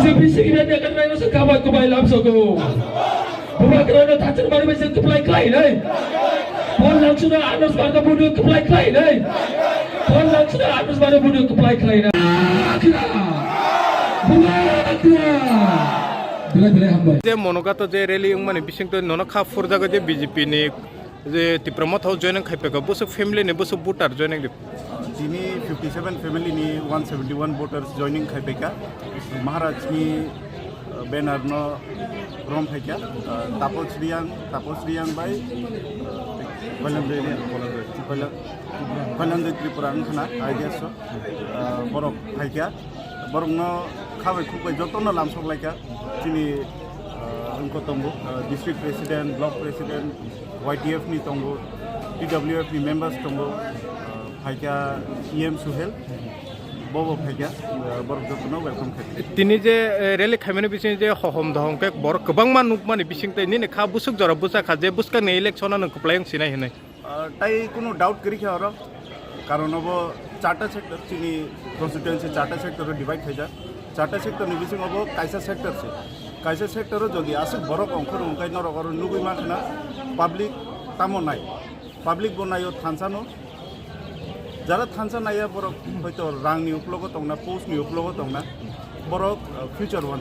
BJP secretary akan main masuk kawan ke bayi langsung tu. Bukan kerana tak mari masuk kepelai kelai ni. Pon langsung dah anus pada bunuh kepelai kelai ni. Pon langsung dah anus pada bunuh kepelai kelai ni. যে মনোগাত যে rally মানে বিশেষ নন খা ফুরজাগ যে BJP নি যে Tripura মথাও join খাইপেকা Basu family নি Basu voter join दिनै 57 फेमिलिनि 171 भोटार्स जॉइनिंग खाइपेका महाराजनि बेनार न रमफाइखा तापस्रियां बाय कल्याण त्रिपुरा खाना आइडियास बरक फाइखा बरक न खाबाय खुबाय जतन लामसलायका दिनै उनको तंगो district president block president YTF नि तंगो TWF नि मेंबर्स तंगो फाइका EM सुहेल बबो फाइका बरक जतनो वेलकम खाइ तिनि जे रेली खाइमेने बिसिं जे हहम दहंके बर गोबां मानुक माने बिसिंते नि खा बुसुक जरा बुसा खा जे बुसका ने इलेक्शन न कप्लायं सिनाय हनै ताई कोनो डाउट करी खा र कारण अब चारटा सेक्टर चिनी कन्स्टिट्युएन्सी चारटा सेक्टर डिवाइड खाइजा चारटा सेक्टर नि बिसिं अब काइसा सेक्टर जदि आसु बरक अंखर उंकाय न रगर नुगुइ माखना पाब्लिक तामो नाय पाब्लिक बनायो थानसानो যারা থানসা নাইয়া বড় হয়তো রাংনি উপলগ দংনা পোস্টনি উপলগ দংনা বড় ফিউচার ওয়ান